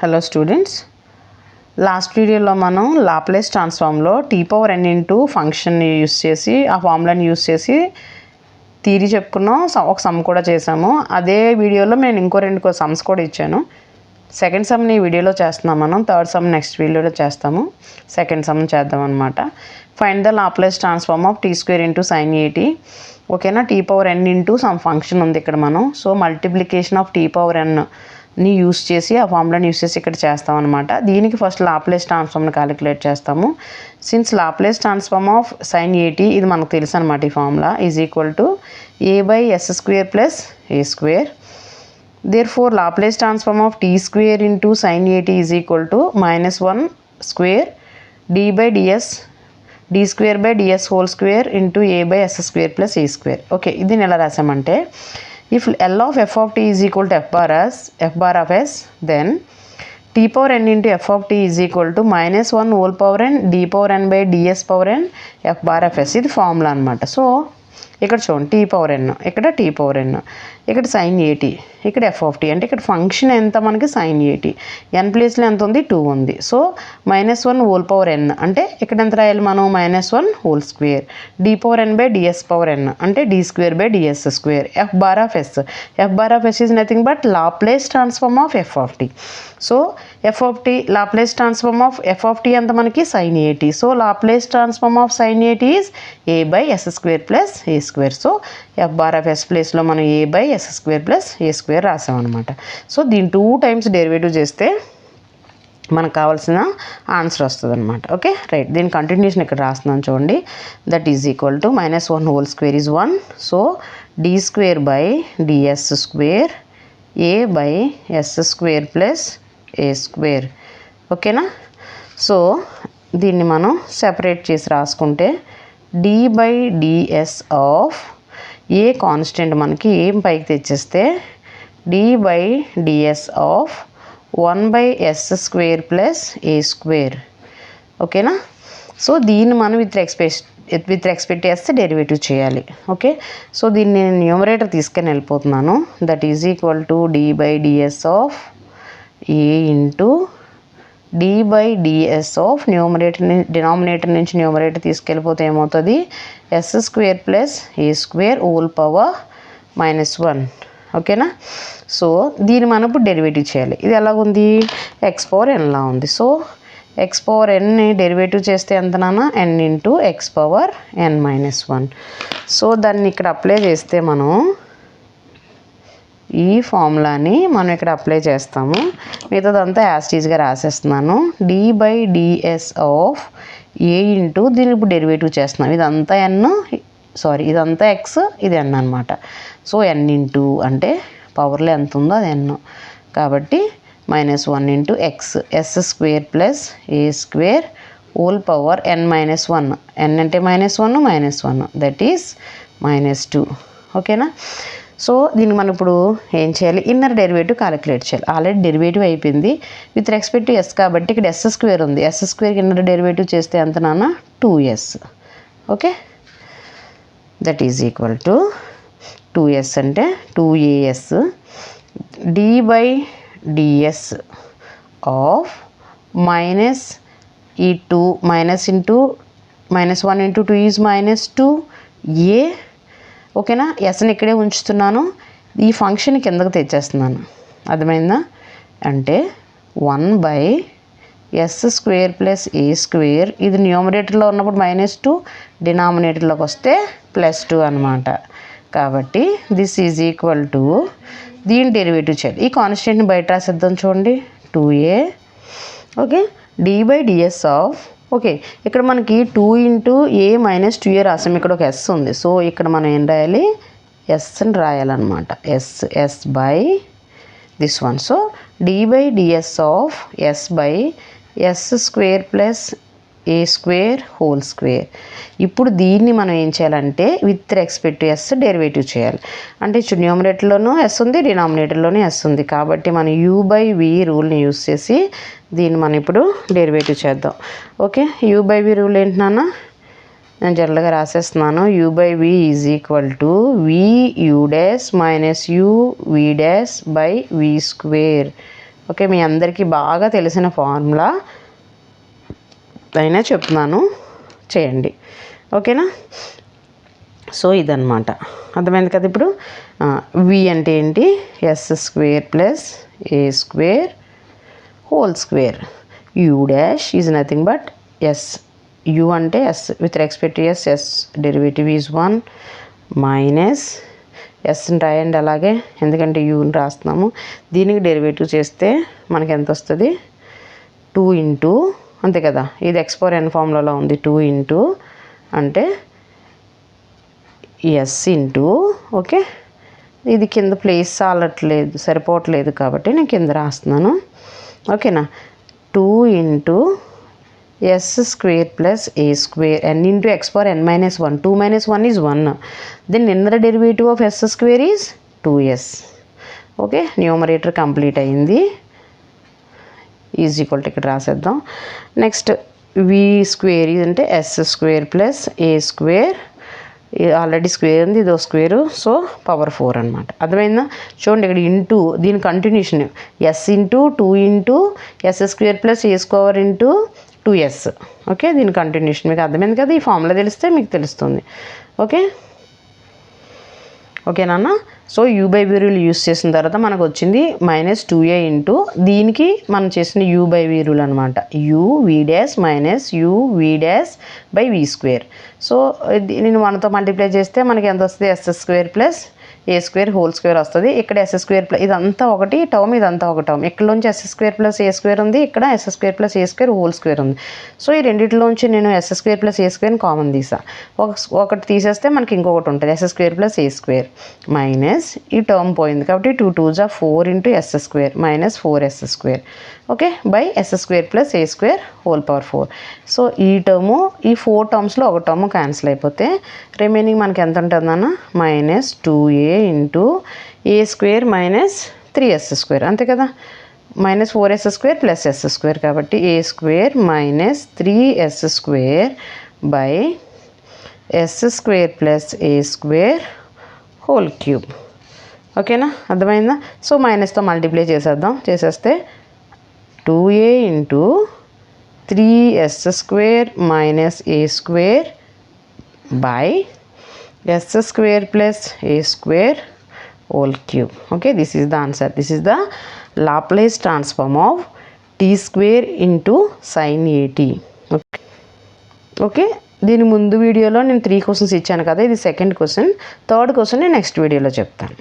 Hello students, last వీడియోలో మనం Laplace ట్రాన్స్ఫార్మ్లో t⁻n into ఫంక్షన్ని యూస్ చేసి ఆ ఫార్ములాని యూస్ చేసి థియరీ చెప్పుకున్నాం. ఒక సమ్ కూడా చేసాము. అదే వీడియోలో నేను ఇంకో రెండు సమ్స్ కూడా ఇచ్చాను. సెకండ్ సమ్ని ఈ వీడియోలో చేస్తున్నాం. మనం థర్డ్ సమ్ నెక్స్ట్ వీడియోలో చేస్తాము. సెకండ్ సమ్ చేద్దాం అనమాట. Find the Laplace transform of t² into sin at. ఓకేనా, t⁻n ఇంటూ సమ్ ఫంక్షన్ ఉంది ఇక్కడ మనం. So multiplication of t⁻n use చేసి ఆ ఫార్ములాని యూస్ చేసి ఇక్కడ చేస్తాం అనమాట. దీనికి ఫస్ట్ లాప్లేస్ ట్రాన్స్ఫార్మ్ని క్యాలిక్యులేట్ చేస్తాము. Since Laplace transform of sin at ఇది మనకు తెలుసు అనమాట. ఈ formula is equal to a/s² plus a². therefore Laplace transform of t² into sin at is equal to -1² d/ds whole square into a/s² plus a². Okay, దీన్ని ఎలా రాసామంటే, if L of f of t is equal to f bar of s, then t⁻n into f of t is equal to -1 whole power n d⁻n by ds power n f bar of s. ఇది formula అనమాట. So ఇక్కడ చూడండి, t⁻n, ఇక్కడ t⁻n, ఇక్కడ sin at, ఇక్కడ f of t. అంటే ఇక్కడ function ఎంత మనకి sin at. n ప్లేస్లో ఎంత ఉంది, 2 ఉంది. సో -1 whole power n అంటే ఇక్కడ ఎంత రాయాలి మనం, -1 whole square d⁻n by ds power n అంటే d² by ds². f bar of s is nothing but Laplace transform of f of t. So f of t Laplace transform of f of t ఎంత మనకి sin at. So Laplace transform of sin at is a/s² plus a². So f bar of s ప్లేస్లో మనం a/s² plus a² రాసాం అనమాట. So దీన్ని 2 times derivative చేస్తే మనకు కావాల్సిన ఆన్సర్ వస్తుంది అనమాట. Okay, right. దీని కంటిన్యూషన్ ఇక్కడ రాస్తున్నాను చూడండి. That is equal to -1 whole square is 1. So d² by ds² a/s² plus a². ఓకేనా. సో దీన్ని మనం సెపరేట్ చేసి రాసుకుంటే d/ds ఆఫ్ ఏ కాన్స్టెంట్ మనకి ఏం పైకి తెచ్చేస్తే d/ds of 1/s² plus a². ఓకేనా. సో దీన్ని మనం విత్ రెస్పెక్ట్ చేస్తే డెరివేటివ్ చేయాలి. ఓకే, సో దీన్ని నేను న్యూమరేటర్ తీసుకొని వెళ్ళిపోతున్నాను. That is equal to d/ds of a into d/ds of denominator నుంచి న్యూమరేటర్ తీసుకెళ్ళిపోతే ఏమవుతుంది, s² plus a² whole power -1. ఓకేనా. సో దీన్ని మనం ఇప్పుడు డెరివేటివ్ చేయాలి. ఇది ఎలాగుంది, x⁻n లా ఉంది. సో x⁻nని డెరివేటివ్ చేస్తే ఎంత నాన్న, n ఇంటూ x⁻n -1. సో దాన్ని ఇక్కడ అప్లై చేస్తే మనం ఈ ఫార్ములాని మనం ఇక్కడ అప్లై చేస్తాము. మిగతాదంతా యాస్టీజ్గా రాసేస్తున్నాను. d/ds ఆఫ్ a ఇంటూ దీన్ని ఇప్పుడు డెరివేటివ్ చేస్తున్నాం. ఇదంతా ఇదంతా x, ఇది n అనమాట. సో n ఇంటూ అంటే పవర్లో ఎంత ఉందో అది n. కాబట్టి -1 into x s² plus a² whole power n -1. n అంటే -1 దట్ ఈస్ -2. ఓకేనా. సో దీన్ని మనం ఇప్పుడు ఏం చేయాలి, ఇన్నర్ డెరివేటివ్ క్యాలిక్యులేట్ చేయాలి. ఆల్రెడీ డెరివేటివ్ అయిపోయింది విత్ రెస్పెక్ట్ టు s కాబట్టి ఇక్కడ s² ఉంది. s² ఇన్నర్ డెరివేటివ్ చేస్తే ఎంత నాన్న, 2s. Okay, that is equal to 2s అంటే 2as d/ds ఆఫ్ మైనస్ ఈ 2 minus into -1 into 2 is -2a. ఓకేనా. ఎస్ని ఇక్కడే ఉంచుతున్నాను, ఈ ఫంక్షన్ కిందకు తెచ్చేస్తున్నాను. అర్థమైందా. అంటే 1/s² ప్లస్ a². ఇది న్యూమరేటర్లో ఉన్నప్పుడు -2, డినామినేటర్లోకి వస్తే +2 అనమాట. కాబట్టి దిస్ ఈజ్ ఈక్వల్ టు, దీని డెరివేటివ్ చేయాలి. ఈ కాన్స్టెంట్ని బయట రాసేద్దాం చూడండి, 2a. Okay, d/ds of, okay ఇక్కడ మనకి 2 ఇంటూ a -2a రాసాం. ఇక్కడ ఒక s ఉంది. సో ఇక్కడ మనం ఏం రాయాలి, sని రాయాలన్నమాట. s by this one. So d/ds of s/s² plus a² whole square. ఇప్పుడు దీన్ని మనం ఏం చేయాలంటే with respect to s derivative చేయాలి. అంటే న్యూమరేటర్లోనూ s ఉంది, డినామినేటర్లోనూ s ఉంది. కాబట్టి మనం u/v రూల్ని యూస్ చేసి దీన్ని మనం ఇప్పుడు డెరివేటివ్ చేద్దాం. ఓకే, u/v రూల్ ఏంటి నాన్న, నేను జనరల్గా రాసేస్తున్నాను. u/v is equal to vu - uv' by v². Okay, మీ అందరికీ బాగా తెలిసిన ఫార్ములా అయినా చెప్తున్నాను, చేయండి. ఓకేనా? సో ఇదన్నమాట, అర్థమైంది కదా. ఇప్పుడు వి అంటే ఏంటి? S square plus A square whole square. U dash is nothing but s. U అంటే s with respect to s, s derivative is 1 minus ఎస్ని రాయండి అలాగే, ఎందుకంటే యూని రాస్తున్నాము. దీనికి డెరివేటివ్ చేస్తే మనకి ఎంత వస్తుంది? 2 ఇంటూ, అంతే కదా, ఇది ఎక్స్ పవర్ ఎన్ ఫార్ములాలో ఉంది. 2 ఇంటూ అంటే ఎస్ ఇంటూ, ఓకే, ఇది కింద ప్లేస్ చాలట్లేదు, సరిపోవట్లేదు కాబట్టి నేను కింద రాస్తున్నాను. ఓకేనా? 2 into yes square plus A square N into X power N minus 1. 2 minus 1 is 1. Then inner derivative of S square is 2s. Okay, numerator complete అయింది. ఈజ్ ఈక్వల్ టు ఇక్కడ రాసేద్దాం. నెక్స్ట్ వి స్క్వేర్ అంటే S square plus ఏ square, already square ఉంది, ఇదో square, so power 4 అనమాట. అర్థమైందా? చూడండి ఇక్కడ ఇంటూ, దీని continuation s into 2 into yes square plus ఏ స్క్వేర్ ఇంటూ 2s. ఓకే, దీని కంటిన్యూషన్ మీకు అర్థమైంది కదా. ఈ ఫార్ములా తెలిస్తే మీకు తెలుస్తుంది. ఓకే, ఓకే నాన్న. So u by v rule use చేసిన తర్వాత మనకు వచ్చింది -2a ఇంటూ, దీనికి మనం చేసిన యూ బై వి రూల్ అనమాట. U v dash minus u v dash by v square. So నేను 1తో మల్టిప్లై చేస్తే మనకి ఎంత వస్తుంది? ఎస్ స్క్వేర్ ప్లస్ ఏ స్క్వేర్ హోల్ స్క్వేర్ వస్తుంది. ఇక్కడ ఎస్ స్క్వేర్ ప్లస్, ఇదంతా ఒకటి టర్మ్, ఇదంతా ఒక టర్మ్. ఇక్కడలోంచి ఎస్ స్క్వేర్ ప్లస్ ఏ స్క్వేర్ ఉంది, ఇక్కడ ఎస్ స్క్వేర్ ప్లస్ ఏ స్క్వేర్ హోల్ స్క్వేర్ ఉంది. సో ఈ రెండింటిలోంచి నేను ఎస్ స్క్వేర్ ప్లస్ ఏ స్క్వేర్ని కామన్ తీసా. ఒకటి తీసేస్తే మనకి ఇంకొకటి ఉంటుంది, ఎస్ స్క్వేర్ ప్లస్ ఏ స్క్వేర్ మైనస్ ఈ టర్మ్ పోయింది కాబట్టి 2 2 జా 4 into yes square minus 4s square, okay, by yes square plus A square whole power 4. So ఈ టర్ము, ఈ 4 టర్మ్స్లో ఒక టర్మ్ క్యాన్సిల్ అయిపోతే రిమైనింగ్ మనకి ఎంత ఉంటుందన్న? -2a into a square minus 3s square, అంతే కదా. -4s square plus s square కాబట్టి a square minus 3s square by yes square plus A square whole cube. ఓకేనా, అర్థమైందా? సో మైనస్తో మల్టిప్లై చేసేస్తే 2a into 3s square minus a square by yes square plus A square whole cube. Okay, this is the answer. This is the Laplace transform of t square into sin at. Okay, దీని ముందు వీడియోలో నేను 3 questions ఇచ్చాను కదా, ఇది second question. Third question నేను next వీడియోలో చెప్తాను.